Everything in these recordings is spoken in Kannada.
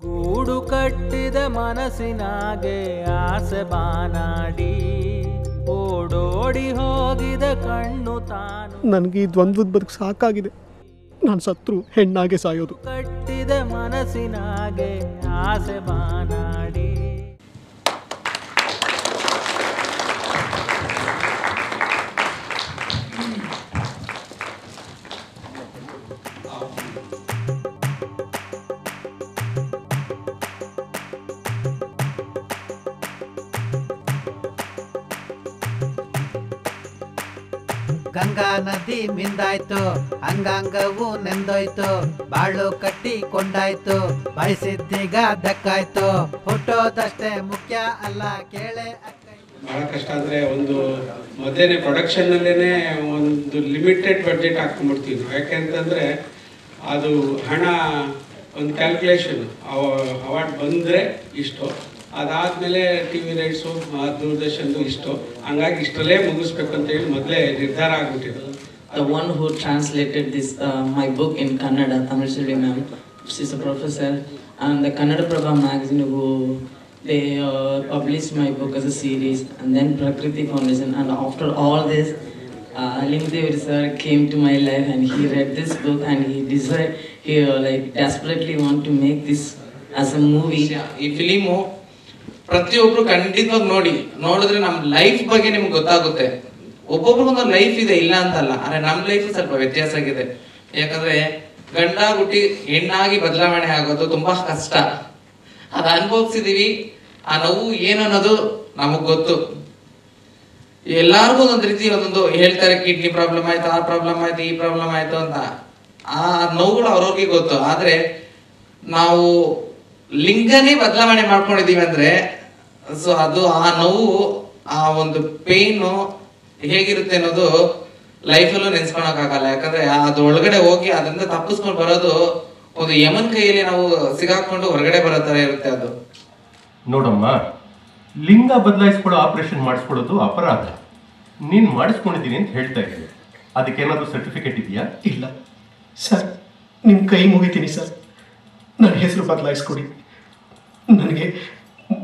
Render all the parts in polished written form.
ಗೂಡು ಕಟ್ಟಿದ ಮನಸ್ಸಿನಾಗೆ ಆಸೆ ಬಾನಾಡಿ ಓಡೋಡಿ ಹೋಗಿದ ಕಣ್ಣು ತಾನು. ನನಗೆ ಈ ದ್ವಂದ್ವದ ಬದುಕು ಸಾಕಾಗಿದೆ. ನಾನು ಸತ್ರು ಹೆಣ್ಣಾಗೆ ಸಾಯೋದು. ಕಟ್ಟಿದ ಮನಸ್ಸಿನಾಗೆ ಆಸೆ ಬಾನಾಡಿ. ಗಂಗಾ ನದಿ ಮಿಂದಾಯ್ತು, ಅಂಗಾಂಗವು ನೆಂದೋಯ್ತು, ಬಾಳು ಕಟ್ಟಿ ಕೊಂಡಾಯ್ತು, ಬಯಸಿದ್ದೀಗ ದಕ್ಕಾಯ್ತು, ಹುಟ್ಟೋದಷ್ಟೇ ಮುಖ್ಯ ಅಲ್ಲ ಕೇಳೆ ಬಹಳ ಕಷ್ಟ. ಅಂದರೆ ಒಂದು ಮೊದಲನೇ ಪ್ರೊಡಕ್ಷನ್ನಲ್ಲೇ ಒಂದು ಲಿಮಿಟೆಡ್ ಬಡ್ಜೆಟ್ ಹಾಕ್ಕೊಂಡ್ಬಿಡ್ತೀವಿ ನಾವು. ಯಾಕೆಂತಂದರೆ ಅದು ಹಣ ಒಂದು ಕ್ಯಾಲ್ಕುಲೇಷನ್, ಅವಾರ್ಡ್ ಬಂದರೆ ಇಷ್ಟು, ಅದಾದಮೇಲೆ ಟಿ ವಿ ರೈಟ್ಸು ದೂರದರ್ಶನದು ಇಷ್ಟು, ಹಂಗಾಗಿ ಇಷ್ಟರಲ್ಲೇ ಮುಗಿಸ್ಬೇಕು ಅಂತ ಹೇಳಿ ಮೊದಲೇ ನಿರ್ಧಾರ ಆಗಿಬಿಟ್ಟಿದೆ. The one who translated this my book in Kannada, Tamil Selvi ma'am, she's a professor, and the Kannada Prabha magazine who they published my book as a series, and then Prakriti Foundation, and after all this, Lingdevi sir came to my life and he read this book and he like desperately want to make this as a movie. ಈ ಫಿಲಿಮು ಪ್ರತಿಯೊಬ್ರು ಖಂಡಿತವಾಗಿ ನೋಡಿದ್ರೆ ನಮ್ಮ ಲೈಫ್ ಬಗ್ಗೆ ನಿಮ್ಗೆ ಗೊತ್ತಾಗುತ್ತೆ. ಒಬ್ಬೊಬ್ರಿಗೊಂದು ಲೈಫ್ ಇದೆ, ಇಲ್ಲ ಅಂತಲ್ಲ, ಆದ್ರೆ ನಮ್ಮ ಲೈಫ್ ಸ್ವಲ್ಪ ವ್ಯತ್ಯಾಸ ಆಗಿದೆ. ಯಾಕಂದ್ರೆ ಗಂಡ ಹುಟ್ಟಿ ಹೆಣ್ಣಾಗಿ ಬದಲಾವಣೆ ಆಗೋದು ತುಂಬಾ ಕಷ್ಟ. ಅದ ಅನುಭವಿಸಿದೀವಿ. ಆ ನೋವು ಏನು ಅನ್ನೋದು ನಮಗ್ ಗೊತ್ತು. ಎಲ್ಲಾರ್ಗು ಒಂದೊಂದು ರೀತಿ ಒಂದೊಂದು ಹೇಳ್ತಾರೆ, ಕಿಡ್ನಿ ಪ್ರಾಬ್ಲಮ್ ಆಯ್ತು, ಆ ಪ್ರಾಬ್ಲಮ್ ಆಯ್ತು, ಈ ಪ್ರಾಬ್ಲಮ್ ಆಯ್ತು ಅಂತ. ಆ ನೋವುಗಳು ಅವ್ರವ್ರಿಗೆ ಗೊತ್ತು. ಆದ್ರೆ ನಾವು ಲಿಂಗನೇ ಬದಲಾವಣೆ ಮಾಡ್ಕೊಂಡಿದೀವಿ ಅಂದ್ರೆ ಸೊ ಅದು ಆ ನೋವು, ಆ ಒಂದು ಪೇನು ಹೇಗಿರುತ್ತೆ ಅನ್ನೋದು ಲೈಫಲ್ಲೂ ನೆನ್ಸ್ಕೊಳಕ್ಕಾಗಲ್ಲ. ಯಾಕಂದ್ರೆ ಅದು ಒಳಗಡೆ ಹೋಗಿ ಅದರಿಂದ ತಪ್ಪಿಸ್ಕೊಂಡು ಬರೋದು ಒಂದು ಯಮನ್ ಕೈಯಲ್ಲಿ ನಾವು ಸಿಗಾಕೊಂಡು ಹೊರಗಡೆ ಬರೋ ತರ ಇರುತ್ತೆ ಅದು. ನೋಡಮ್ಮ, ಲಿಂಗ ಬದಲಾಯಿಸ್ಕೊಳ್ಳೋ ಆಪರೇಷನ್ ಮಾಡಿಸ್ಕೊಳ್ಳೋದು ಅಪರಾಧ. ನೀನು ಮಾಡಿಸ್ಕೊಂಡಿದ್ದೀನಿ ಅಂತ ಹೇಳ್ತಾ ಇದ್ದೀನಿ. ಅದಕ್ಕೇನಾದರೂ ಸರ್ಟಿಫಿಕೇಟ್ ಇದೆಯಾ? ಇಲ್ಲ ಸರ್, ನಿಮ್ಮ ಕೈ ಮುಗಿತೀನಿ ಸರ್. ನನ್ನ ಹೆಸರು ಬದಲಾಯಿಸ್ಕೊಡಿ. ನನಗೆ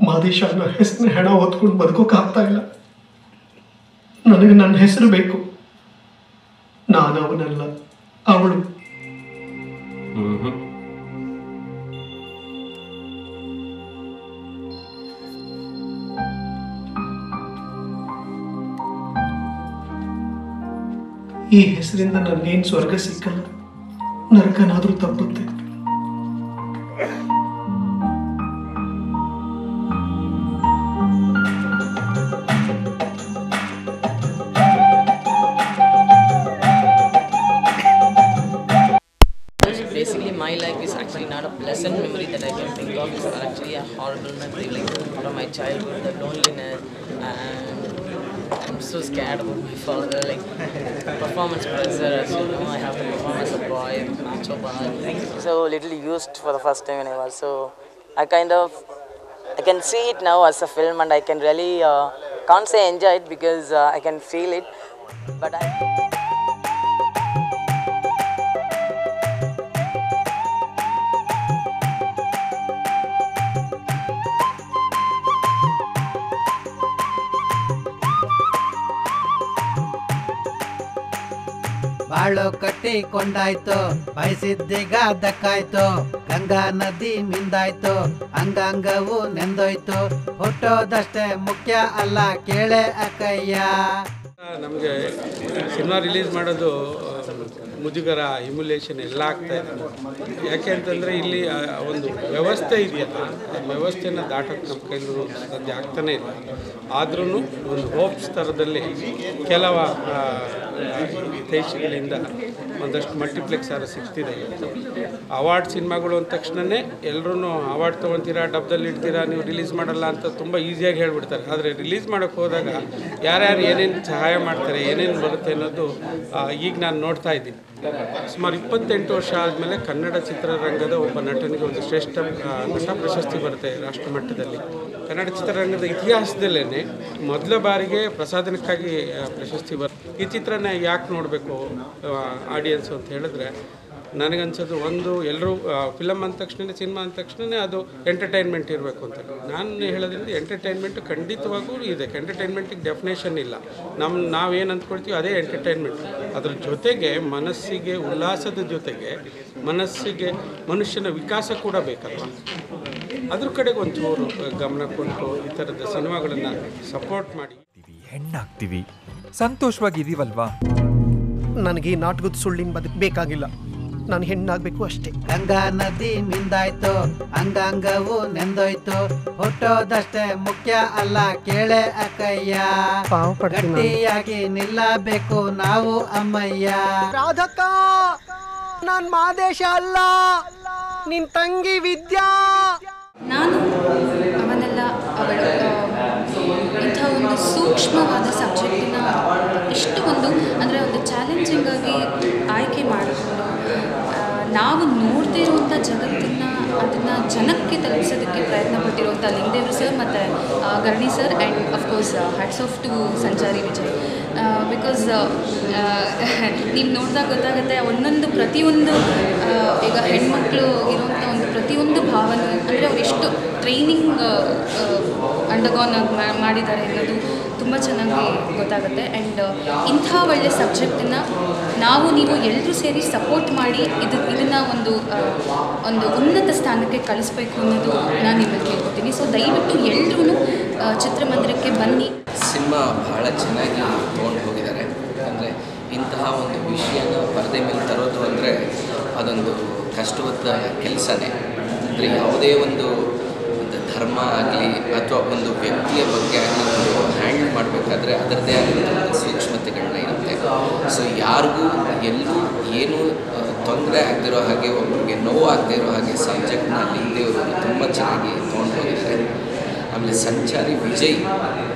ಮಾದೇಶ ಅನ್ನೋ ಹೆಸರನ್ನ ಹೆಣ ಹೊತ್ಕೊಂಡು ಬದುಕೋಕ್ಕಾಗ್ತಾ ಇಲ್ಲ. ನನಗೆ ನನ್ನ ಹೆಸರು ಬೇಕು. ನಾನು ಅವನಲ್ಲ, ಅವಳು. ಈ ಹೆಸರಿಂದ ನನಗೇನು ಸ್ವರ್ಗ ಸಿಕ್ಕಲ್ಲ, ನರಕನಾದ್ರೂ ತಪ್ಪುತ್ತೆ. Basically, my life is actually not a pleasant memory that I can think of. It's actually a horrible memory, like from my childhood, the loneliness, and I'm so scared about my father, like performance pressure. As you know, I have to perform as a boy, macho boy. So little used for the first time when I was. So I can see it now as a film, and I can really can't say enjoy it because I can feel it, but ಬಾಳು ಕಟ್ಟಿ ಕೊಂಡಾಯ್ತು, ಬಯಸಿದ್ದೀಗ ದಕ್ಕಾಯ್ತು, ಗಂಗಾ ನದಿ ಮಿಂದಾಯ್ತು, ಅಂಗಾಂಗವು ನೆಂದೋಯ್ತು, ಹುಟ್ಟೋದಷ್ಟೇ ಮುಖ್ಯ ಅಲ್ಲ ಕೇಳೆ ಅಕ್ಕಯ್ಯ. ನಮಗೆ ಸಿನಿಮಾ ರಿಲೀಸ್ ಮಾಡೋದು ಮುಜುಗರ, ಹ್ಯುಮಿಲೇಷನ್ ಎಲ್ಲ ಆಗ್ತಾ ಇದೆ. ಯಾಕೆ ಅಂತಂದರೆ ಇಲ್ಲಿ ಒಂದು ವ್ಯವಸ್ಥೆ ಇದೆಯಲ್ಲ, ಆ ವ್ಯವಸ್ಥೆನ ದಾಟೋಕ್ಕೆ ನಮ್ಮ ಕೈಲೂ ಸಾಧ್ಯ ಆಗ್ತಾನೇ ಇಲ್ಲ. ಆದ್ರೂ ಒಂದು ಹೋಪ್ಸ್ ಥರದಲ್ಲಿ ಕೆಲವ ದೇಶಗಳಿಂದ ಒಂದಷ್ಟು ಮಲ್ಟಿಪ್ಲೆಕ್ಸ್ ಆರು ಸಿಗ್ತಿದೆ. ಅವಾರ್ಡ್ ಸಿನಿಮಾಗಳು ಅಂದ ತಕ್ಷಣವೇ ಎಲ್ಲರೂ ಅವಾರ್ಡ್ ತೊಗೊತೀರಾ, ಡಬ್ದಲ್ಲಿ ಇಡ್ತೀರಾ, ನೀವು ರಿಲೀಸ್ ಮಾಡಲ್ಲ ಅಂತ ತುಂಬ ಈಸಿಯಾಗಿ ಹೇಳ್ಬಿಡ್ತಾರೆ. ಆದರೆ ರಿಲೀಸ್ ಮಾಡೋಕ್ಕೆ ಹೋದಾಗ ಯಾರ್ಯಾರು ಏನೇನು ಸಹಾಯ ಮಾಡ್ತಾರೆ, ಏನೇನು ಬರುತ್ತೆ ಅನ್ನೋದು ಈಗ ನಾನು ನೋಡ್ತಾ ಇದ್ದೀನಿ. ಸುಮಾರು 28 ವರ್ಷ ಆದಮೇಲೆ ಕನ್ನಡ ಚಿತ್ರರಂಗದ ಒಬ್ಬ ನಟನಿಗೆ ಒಂದು ಶ್ರೇಷ್ಠ ನಟ ಪ್ರಶಸ್ತಿ ಬರುತ್ತೆ ರಾಷ್ಟ್ರಮಟ್ಟದಲ್ಲಿ. ಕನ್ನಡ ಚಿತ್ರರಂಗದ ಇತಿಹಾಸದಲ್ಲೇ ಮೊದಲ ಬಾರಿಗೆ ಪ್ರಸಾದನಕ್ಕಾಗಿ ಪ್ರಶಸ್ತಿ ಬರುತ್ತೆ. ಈ ಚಿತ್ರನ ಯಾಕೆ ನೋಡಬೇಕು ಆಡಿಯನ್ಸು ಅಂತ ಹೇಳಿದ್ರೆ, ನನಗನ್ಸೋದು ಒಂದು ಎಲ್ಲರೂ ಫಿಲಮ್ ಅಂದ ತಕ್ಷಣ ಸಿನಿಮಾ ಅಂದ ತಕ್ಷಣ ಅದು ಎಂಟರ್ಟೈನ್ಮೆಂಟ್ ಇರಬೇಕು ಅಂತ. ನಾನು ಹೇಳೋದ್ರಿಂದ ಎಂಟರ್ಟೈನ್ಮೆಂಟ್ ಖಂಡಿತವಾಗೂ ಇದೆ. ಎಂಟರ್ಟೈನ್ಮೆಂಟಿಗೆ ಡೆಫಿನೇಷನ್ ಇಲ್ಲ. ನಾವೇನು ಅಂದ್ಕೊಳ್ತೀವಿ ಅದೇ ಎಂಟರ್ಟೈನ್ಮೆಂಟ್. ಅದ್ರ ಜೊತೆಗೆ ಮನಸ್ಸಿಗೆ ಉಲ್ಲಾಸದ ಜೊತೆಗೆ ಮನಸ್ಸಿಗೆ ಮನುಷ್ಯನ ವಿಕಾಸ ಕೂಡ ಬೇಕಲ್ವ, ಅದ್ರ ಕಡೆಗೆ ಒಂಚೂರು ಗಮನ ಕೊಟ್ಟು ಈ ಥರದ ಸಿನಿಮಾಗಳನ್ನು ಸಪೋರ್ಟ್ ಮಾಡಿ. ಹೆಣ್ಣಾಗ್ತೀವಿ, ಸಂತೋಷವಾಗಿದ್ದೀವಲ್ವಾ? ನನಗೆ ಈ ನಾಟಕದ ಸುಳ್ಳಿನ ಬದುಕು ಬೇಕಾಗಿಲ್ಲ, ನಾನು ಹೆಣ್ಣಾಗಬೇಕು ಅಷ್ಟೇ. ಗಂಗಾ ನದಿ ಮಿಂದಾಯ್ತು, ಅಂಗಾಂಗವು ನೆಂದೋಯ್ತು, ಹುಟ್ಟೋದಷ್ಟೇ ಮುಖ್ಯ ಅಲ್ಲ ಕೇಳೆ ಅಕ್ಕಯ್ಯ, ಗಟ್ಟಿಯಾಗಿ ನಿಲ್ಲಬೇಕು ನಾವು ಅಮ್ಮಯ್ಯ. ರಾಧಕ್ಕ, ನಾನ್ ಮಾದೇಶ ಅಲ್ಲ, ನಿನ್ ತಂಗಿ ವಿದ್ಯಾ. ನಾನು ಅವನೆಲ್ಲ ಅವಳು ಇಂಥ ಒಂದು ಸೂಕ್ಷ್ಮವಾದ ಸಬ್ಜೆಕ್ಟಿನ ಇಷ್ಟು ಒಂದು ಅಂದರೆ ಒಂದು ಚಾಲೆಂಜಿಂಗಾಗಿ ಆಯ್ಕೆ ಮಾಡಿಕೊಂಡು ನಾವು ನೋಡದೇ ಇರುವಂಥ ಜಗತ್ತನ್ನು ಅದನ್ನು ಜನಕ್ಕೆ ತಲುಪಿಸೋದಕ್ಕೆ ಪ್ರಯತ್ನ ಪಟ್ಟಿರುವಂಥ ಲಿಂಗದೇವರು ಸರ್ ಮತ್ತು Garani sir and of course hats off to Sanchari Vijay. Because ನೀವು ನೋಡಿದಾಗ ಗೊತ್ತಾಗುತ್ತೆ ಒಂದೊಂದು ಪ್ರತಿಯೊಂದು ಈಗ ಹೆಣ್ಮಕ್ಳು ಇರುವಂಥ ಒಂದು ಪ್ರತಿಯೊಂದು ಭಾವನೆ ಅಂದರೆ ಅವ್ರು ಎಷ್ಟು ಟ್ರೈನಿಂಗ್ ಅಂಡರ್ಗಾನ್ ಮಾಡಿದ್ದಾರೆ ಅನ್ನೋದು ತುಂಬ ಚೆನ್ನಾಗಿ ಗೊತ್ತಾಗುತ್ತೆ. ಆ್ಯಂಡ್ ಇಂಥ ಒಳ್ಳೆಯ ಸಬ್ಜೆಕ್ಟನ್ನು ನಾವು ನೀವು ಎಲ್ಲರೂ ಸೇರಿ ಸಪೋರ್ಟ್ ಮಾಡಿ ಇದನ್ನು ಒಂದು ಉನ್ನತ ಸ್ಥಾನಕ್ಕೆ ಕಳಿಸ್ಬೇಕು ಅನ್ನೋದು ನಾನು ನಿಮ್ಮಲ್ಲಿ ಕೇಳ್ಕೊತೀನಿ. ಸೊ ದಯವಿಟ್ಟು ಎಲ್ಲರೂ ಚಿತ್ರಮಂದಿರಕ್ಕೆ ಬನ್ನಿ. ಸಿನಿಮಾ ಬಹಳ ಚೆನ್ನಾಗಿ ತೊಗೊಂಡು ಹೋಗಿದ್ದಾರೆ. ಅಂದರೆ ಇಂತಹ ಒಂದು ವಿಷಯನ ಪರದೆ ಮೇಲೆ ತರೋದು ಅಂದರೆ ಅದೊಂದು ಕಷ್ಟವಾದ ಕೆಲಸನೇ. ಅಂದರೆ ಯಾವುದೇ ಒಂದು ಧರ್ಮ ಆಗಲಿ ಅಥವಾ ಒಂದು ವ್ಯಕ್ತಿಯ ಬಗ್ಗೆ ಆಗಲಿ ಒಂದು ಹ್ಯಾಂಡಲ್ ಮಾಡಬೇಕಾದ್ರೆ ಅದರದ್ದೇ ಆಗಿರೋ ಸೂಕ್ಷ್ಮತೆಗಳನ್ನ ಇರುತ್ತೆ. ಸೊ ಯಾರಿಗೂ ಎಲ್ಲೂ ಏನೂ ತೊಂದರೆ ಆಗದಿರೋ ಹಾಗೆ, ಒಬ್ಬರಿಗೆ ನೋವು ಆಗದೇ ಇರೋ ಹಾಗೆ ಸಬ್ಜೆಕ್ಟ್ನ ಲಿಂಗದೇವರು ತುಂಬ ಚೆನ್ನಾಗಿ ತೊಗೊಂಡು ಹೋಗಿದ್ದಾರೆ. ಆಮೇಲೆ ಸಂಚಾರಿ ವಿಜಯ್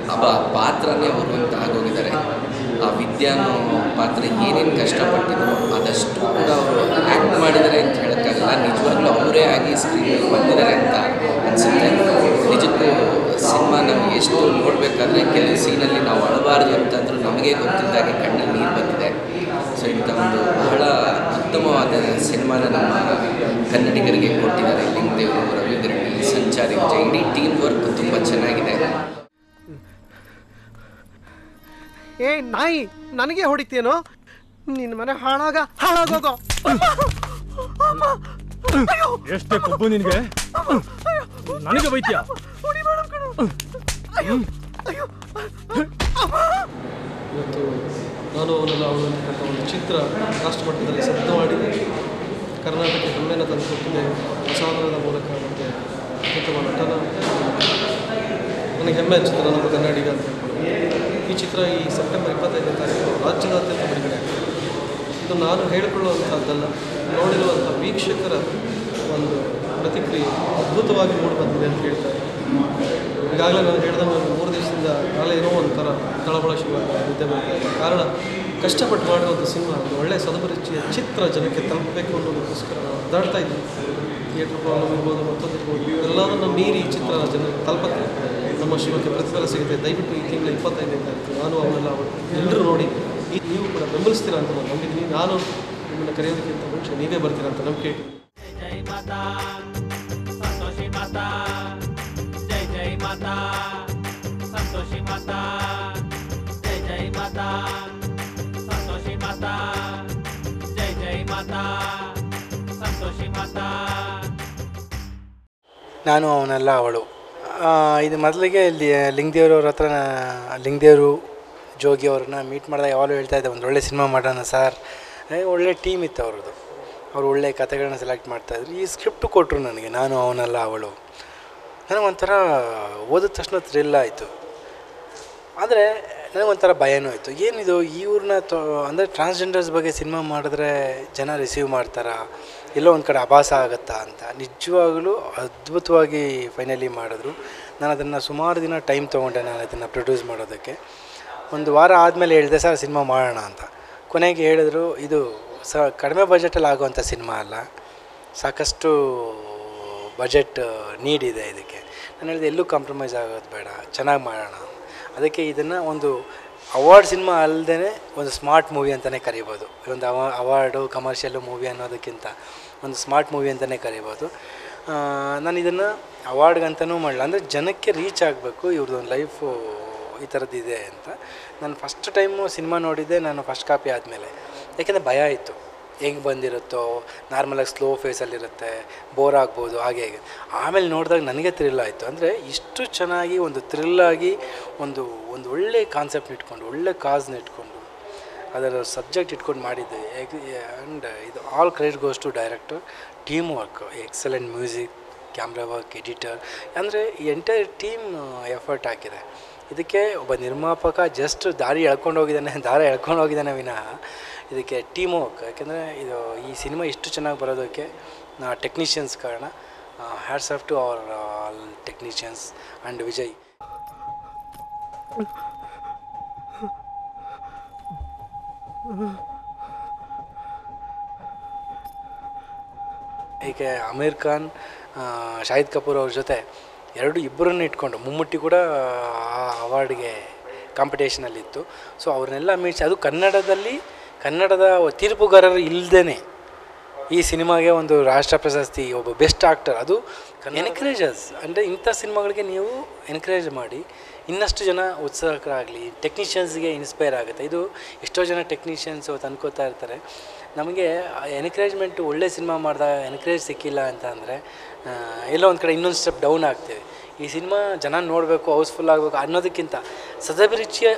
ಪಾತ್ರನೇ ಅವರು ಅಂತ ಆಗೋಗಿದ್ದಾರೆ. ಆ ವಿದ್ಯಾನೋ ಪಾತ್ರ ಏನೇನು ಕಷ್ಟಪಟ್ಟಿದ್ರು ಅದಷ್ಟು ಕೂಡ ಅವರು ಆ್ಯಕ್ಟ್ ಮಾಡಿದ್ದಾರೆ ಅಂತ ಹೇಳೋಕ್ಕಾಗಲ್ಲ. ನಿಜವಾಗ್ಲೂ ಅವರೇ ಆಗಿ ಸ್ಕ್ರೀನಲ್ಲಿ ಬಂದಿದ್ದಾರೆ ಅಂತ ಅನಿಸುತ್ತೆ. ನಿಜಕ್ಕೂ ಸಿನಿಮಾ ನಾವು ಎಷ್ಟು ನೋಡಬೇಕಾದ್ರೆ ಕೆಲವು ಸೀನಲ್ಲಿ ನಾವು ಅಳಬಾರ್ದು ಅಂತಂದರೂ ನಮಗೆ ಗೊತ್ತಿದ್ದಾಗೆ ಕಣ್ಣಲ್ಲಿ ನೀರು ಬಂದಿದೆ. ಸೊ ಇಂಥ ಒಂದು ಬಹಳ ಉತ್ತಮವಾದ ಸಿನಿಮಾನ ನಮ್ಮ ಕನ್ನಡಿಗರಿಗೆ ಕೊಟ್ಟಿದ್ದಾರೆ ಲಿಂಗದೇವರು, ರವಿಗರಣಿ, ಸಂಚಾರಿ ವಿಜಯ್. ಇಡೀ ಟೀಮ್ ವರ್ಕ್ ತುಂಬ ಚೆನ್ನಾಗಿದೆ. ಏ ನಾಯಿ, ನನಗೆ ಹೊಡಿತೇನೋ? ನಿನ್ನ ಮನೆ ಹಾಳಾಗೋಗೋ. ಎಷ್ಟೇ ಕೊಬ್ಬು ನಿನಗೆ, ನನಗೆ ಬೈತ್ಯಾ? ಇವತ್ತು ನಾನು ಅವನೆಲ್ಲ ಅವಳನ್ನು ಕಟ್ಟ ಒಂದು ಚಿತ್ರ ರಾಷ್ಟ್ರಮಟ್ಟದಲ್ಲಿ ಶಬ್ದ ಮಾಡಿ ಕರ್ನಾಟಕ ಹೆಮ್ಮೆನ ತಂದುಕೊಟ್ಟಿದೆ. ಅಸಾಧಾರಣದ ಮೂಲಕ ಮತ್ತು ಉತ್ತಮ ನಟನ ನನಗೆ ಹೆಮ್ಮೆ ಚಿತ್ರ ನಮ್ಮ ಕನ್ನಡಿಗ ಅಂತ ಹೇಳ್ಕೊಂಡು ಈ ಚಿತ್ರ ಈ ಸೆಪ್ಟೆಂಬರ್ 25ನೇ ತಾರೀಕು ರಾಜ್ಯದಾದ್ಯಂತ ಬಿಡುಗಡೆ ಆಗ್ತದೆ. ಇದು ನಾನು ಹೇಳಿಕೊಳ್ಳುವಂಥದ್ದಲ್ಲ, ನೋಡಿರುವಂಥ ವೀಕ್ಷಕರ ಒಂದು ಪ್ರತಿಕ್ರಿಯೆ ಅದ್ಭುತವಾಗಿ ಮೂಡಿಬಂದಿದೆ ಅಂತ ಹೇಳ್ತಾರೆ. ಈಗಾಗಲೇ ನಾನು ಹೇಳಿದಂಗೆ ಒಂದು 3 ದಿವಸದಿಂದ ನಾಳೆ ಏನೋ ಒಂಥರ ತಳಬಳ ಶುರುವಾಗಿ ನಿದ್ದೆ ಮಾಡ್ತಾರೆ. ಕಾರಣ ಕಷ್ಟಪಟ್ಟು ಮಾಡಿರುವಂಥ ಸಿನಿಮಾ ಒಂದು ಒಳ್ಳೆಯ ಸದಪರಿಚಯ ಚಿತ್ರ ಜನಕ್ಕೆ ತಲುಪಬೇಕು ಅನ್ನೋದಕ್ಕೋಸ್ಕರ ನಾವು ಒದ್ದಾಡ್ತಾ ಇದ್ದೀವಿ. ಥಿಯೇಟ್ರ್ ಪ್ರಾಬ್ಲಮ್ ಇರ್ಬೋದು, ಮತ್ತೊಂದು ಇರ್ಬೋದು, ಎಲ್ಲದನ್ನು ಮೀರಿ ಈ ಚಿತ್ರ ಜನರಿಗೆ ತಲುಪತ್ತೆ ನಮ್ಮ ಶ್ರಮಕ್ಕೆ ಪ್ರತಿಫಲ ಸಿಗುತ್ತೆ. ದಯವಿಟ್ಟು ಈ ತಿಂಗಳ 25ನೇ ತಾರೀಕು ನಾನು ಅವನ್ನೆಲ್ಲ ಎಲ್ಲರೂ ನೋಡಿ ನೀವು ಕೂಡ ಬೆಂಬಲಿಸ್ತೀರಾ ಅಂತ ನಾನು ನಂಬಿದ್ದೀನಿ. ನಾನು ನಿಮ್ಮನ್ನು ಕರೆಯೋದಕ್ಕಿಂತ ಮುಂಚೆ ನೀವೇ ಬರ್ತೀರಾ ಅಂತ ನಂಬಿಕೆ ಇಟ್ಟು ಜೈ ಮಾತಾ ಸಂತೋಷಿ ಮಾತಾ, ಜೈ ಜೈ ಮಾತಾ ಸಂತೋಷಿ ಮಾತಾ, ಜೈ ಜೈ ಮಾತಾ ಸಂತೋಷಿ ಮಾತಾ, ಜೈ ಜೈ ಮಾತಾ ಸಂತೋಷಿ ಮಾತಾ. ನಾನು ಅವನೆಲ್ಲ ಅವಳು. ಇದು ಮೊದಲಿಗೆ ಲಿಂಗದೇವ್ರವ್ರ ಹತ್ರ ಲಿಂಗದೇವರು ಜೋಗಿ ಅವ್ರನ್ನ ಮೀಟ್ ಮಾಡಿದಾಗ ಯಾವಾಗಲೂ ಹೇಳ್ತಾ ಇದ್ದೆ, ಒಂದು ಒಳ್ಳೆ ಸಿನಿಮಾ ಮಾಡೋಣ ಸರ್. ಒಳ್ಳೆ ಟೀಮ್ ಇತ್ತು ಅವ್ರದ್ದು, ಅವರು ಒಳ್ಳೆ ಕಥೆಗಳನ್ನ ಸೆಲೆಕ್ಟ್ ಮಾಡ್ತಾಯಿದ್ರು. ಈ ಸ್ಕ್ರಿಪ್ಟು ಕೊಟ್ಟರು ನನಗೆ, ನಾನು ಅವನೆಲ್ಲ ಅವಳು. ನನಗೊಂಥರ ಓದಿದ ತಕ್ಷಣ ಥ್ರಿಲ್ ಆಯಿತು. ಆದರೆ ನನಗೊಂಥರ ಭಯನೂ ಆಯಿತು. ಏನಿದು ಇವ್ರನ್ನ ಅಂದರೆ ಟ್ರಾನ್ಸ್ಜೆಂಡರ್ಸ್ ಬಗ್ಗೆ ಸಿನಿಮಾ ಮಾಡಿದ್ರೆ ಜನ ರಿಸೀವ್ ಮಾಡ್ತಾರಾ, ಎಲ್ಲೋ ಒಂದು ಕಡೆ ಅಭಾಸ ಆಗುತ್ತಾ ಅಂತ. ನಿಜವಾಗಲೂ ಅದ್ಭುತವಾಗಿ ಫೈನಲಿ ಮಾಡಿದ್ರು. ನಾನು ಅದನ್ನು ಸುಮಾರು ದಿನ ಟೈಮ್ ತೊಗೊಂಡೆ ನಾನು ಅದನ್ನು ಪ್ರೊಡ್ಯೂಸ್ ಮಾಡೋದಕ್ಕೆ. 1 ವಾರ ಆದಮೇಲೆ ಹೇಳಿದೆ ಸರ್ ಸಿನಿಮಾ ಮಾಡೋಣ ಅಂತ. ಕೊನೆಗೆ ಹೇಳಿದ್ರು ಇದು ಕಡಿಮೆ ಬಜೆಟಲ್ಲಿ ಆಗುವಂಥ ಸಿನಿಮಾ ಅಲ್ಲ, ಸಾಕಷ್ಟು ಬಜೆಟ್ ನೀಡಿದೆ ಇದಕ್ಕೆ. ನಾನು ಹೇಳಿದೆ ಎಲ್ಲೂ ಕಾಂಪ್ರಮೈಸ್ ಆಗೋದು ಬೇಡ, ಚೆನ್ನಾಗಿ ಮಾಡೋಣ. ಅದಕ್ಕೆ ಇದನ್ನು ಒಂದು ಅವಾರ್ಡ್ ಸಿನಿಮಾ ಅಲ್ಲದೇ ಒಂದು ಸ್ಮಾರ್ಟ್ ಮೂವಿ ಅಂತಲೇ ಕರಿಬೋದು. ಒಂದು ಅವಾರ್ಡು ಕಮರ್ಷಿಯಲ್ಲು ಮೂವಿ ಅನ್ನೋದಕ್ಕಿಂತ ಒಂದು ಸ್ಮಾರ್ಟ್ ಮೂವಿ ಅಂತಲೇ ಕರಿಬೋದು. ನಾನು ಇದನ್ನು ಅವಾರ್ಡ್ಗಂತನೂ ಮಾಡಲ್ಲ, ಅಂದರೆ ಜನಕ್ಕೆ ರೀಚ್ ಆಗಬೇಕು ಇವ್ರದ್ದೊಂದು ಲೈಫು ಈ ಥರದ್ದಿದೆ ಅಂತ. ನಾನು ಫಸ್ಟ್ ಟೈಮು ಸಿನಿಮಾ ನೋಡಿದ್ದೆ ನಾನು ಫಸ್ಟ್ ಕಾಪಿ ಆದಮೇಲೆ, ಯಾಕೆಂದರೆ ಭಯ ಇತ್ತು ಹೆಂಗೆ ಬಂದಿರುತ್ತೋ, ನಾರ್ಮಲಾಗಿ ಸ್ಲೋ ಫೇಸಲ್ಲಿರುತ್ತೆ, ಬೋರ್ ಆಗ್ಬೋದು ಹಾಗೆ ಹೇಗೆ. ಆಮೇಲೆ ನೋಡಿದಾಗ ನನಗೆ ಥ್ರಿಲ್ ಆಯಿತು. ಅಂದರೆ ಇಷ್ಟು ಚೆನ್ನಾಗಿ ಒಂದು ಥ್ರಿಲ್ಲಾಗಿ ಒಂದು ಒಳ್ಳೆ ಕಾನ್ಸೆಪ್ಟ್ ಇಟ್ಕೊಂಡು, ಒಳ್ಳೆ ಕಾಸ್ನ ಇಟ್ಕೊಂಡು, ಅದರ ಸಬ್ಜೆಕ್ಟ್ ಇಟ್ಕೊಂಡು ಮಾಡಿದ್ದೆ. ಆ್ಯಂಡ್ ಇದು all credit goes to director, team work, excellent music, camera work, editor, ಅಂದರೆ ಈ ಎಂಟೈರ್ ಟೀಮ್ ಎಫರ್ಟ್ ಹಾಕಿದೆ. ಇದಕ್ಕೆ ಒಬ್ಬ ನಿರ್ಮಾಪಕ ಜಸ್ಟ್ ದಾರಿ ಎಳ್ಕೊಂಡು ಹೋಗಿದ್ದಾನೆ ವಿನಃ ಇದಕ್ಕೆ ಟೀಮ್ ವರ್ಕ್. ಯಾಕೆಂದರೆ ಈ ಸಿನಿಮಾ ಇಷ್ಟು ಚೆನ್ನಾಗಿ ಬರೋದಕ್ಕೆ ಟೆಕ್ನಿಷಿಯನ್ಸ್ ಕಾರಣ. Hats off to our all technicians and Vijay. ಈಗ ಅಮೀರ್ ಖಾನ್, ಶಾಹಿದ್ ಕಪೂರ್ ಅವ್ರ ಜೊತೆ ಇಬ್ಬರನ್ನು ಇಟ್ಕೊಂಡು ಮುಮ್ಮೂಟಿ ಕೂಡ ಆ ಅವಾರ್ಡ್ಗೆ ಕಾಂಪಿಟೇಷನಲ್ಲಿತ್ತು. ಸೊ ಅವ್ರನ್ನೆಲ್ಲ ಮೀಟ್ಸಿ, ಅದು ಕನ್ನಡದ ತೀರ್ಪುಗಾರರು ಇಲ್ಲದೇ ಈ ಸಿನಿಮಾಗೆ ಒಂದು ರಾಷ್ಟ್ರ ಪ್ರಶಸ್ತಿ, ಒಬ್ಬ ಬೆಸ್ಟ್ ಆಕ್ಟರ್, ಅದು ಎನ್ಕರೇಜಸ್. ಅಂದರೆ ಇಂಥ ಸಿನಿಮಾಗಳಿಗೆ ನೀವು ಎನ್ಕರೇಜ್ ಮಾಡಿ ಇನ್ನಷ್ಟು ಜನ ಉತ್ಸಾಹಕರಾಗಲಿ, ಟೆಕ್ನಿಷಿಯನ್ಸ್ಗೆ ಇನ್ಸ್ಪೈರ್ ಆಗುತ್ತೆ. ಇದು ಎಷ್ಟೋ ಜನ ಟೆಕ್ನಿಷಿಯನ್ಸ್ ಅನ್ಕೋತಾ ಇರ್ತಾರೆ, ನಮಗೆ ಎನ್ಕರೇಜ್ಮೆಂಟು ಒಳ್ಳೆ ಸಿನಿಮಾ ಮಾಡಿದಾಗ ಎನ್ಕರೇಜ್ ಸಿಕ್ಕಿಲ್ಲ ಅಂತ ಅಂದರೆ ಎಲ್ಲೋ ಒಂದು ಕಡೆ ಇನ್ನೊಂದು ಸ್ಟೆಪ್ ಡೌನ್ ಆಗ್ತೇವೆ. ಈ ಸಿನಿಮಾ ಜನ ನೋಡಬೇಕು, ಹೌಸ್ಫುಲ್ ಆಗಬೇಕು ಅನ್ನೋದಕ್ಕಿಂತ ಸದಭಿರುಚಿಯ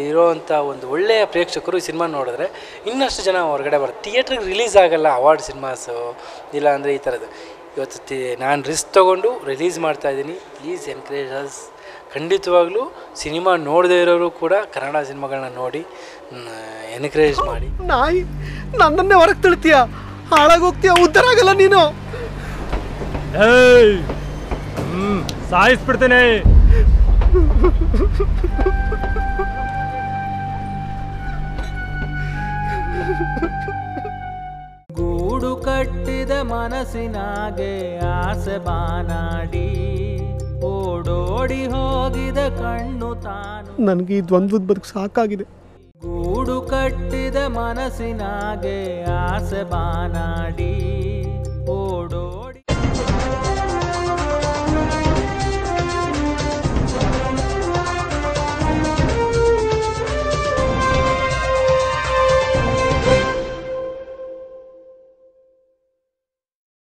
ಇರೋವಂಥ ಒಂದು ಒಳ್ಳೆಯ ಪ್ರೇಕ್ಷಕರು ಈ ಸಿನಿಮಾ ನೋಡಿದ್ರೆ ಇನ್ನಷ್ಟು ಜನ ಹೊರಗಡೆ ಬರ್ತಾರೆ. ಥಿಯೇಟ್ರಿಗೆ ರಿಲೀಸ್ ಆಗೋಲ್ಲ ಅವಾರ್ಡ್ ಸಿನಿಮಾಸು, ಇಲ್ಲ ಅಂದರೆ ಈ ಥರದ್ದು. ಇವತ್ತು ನಾನು ರಿಸ್ಕ್ ತೊಗೊಂಡು ರಿಲೀಸ್ ಮಾಡ್ತಾಯಿದ್ದೀನಿ. Please encourage us. ಖಂಡಿತವಾಗ್ಲೂ ಸಿನಿಮಾ ನೋಡದೇ ಇರೋರು ಕೂಡ ಕನ್ನಡ ಸಿನಿಮಾಗಳನ್ನ ನೋಡಿ ಎನ್ಕರೇಜ್ ಮಾಡಿ. ನಾಯಿ ನನ್ನನ್ನೇ ಹೊರಗೆ ತಿಳ್ತೀಯ, ಹಾಳಾಗೋಗ್ತೀಯ, ಉದ್ಧಾರ ಆಗಲ್ಲ ನೀನು. ಸಾಯಿಸ್ಬಿಡ್ತೇನೆ. ಗೂಡು ಕಟ್ಟಿದ ಮನಸ್ಸಿನಾಗೆ ಆಸೆ ಬಾನಾಡಿ ಓಡೋಡಿ ಹೋಗಿದ ಕಣ್ಣು ತಾನು. ನನಗೆ ಈ ದ್ವಂದ್ವದ ಬದುಕು ಸಾಕಾಗಿದೆ. ಗೂಡು ಕಟ್ಟಿದ ಮನಸ್ಸಿನಾಗೆ ಆಸೆ ಬಾನಾಡಿ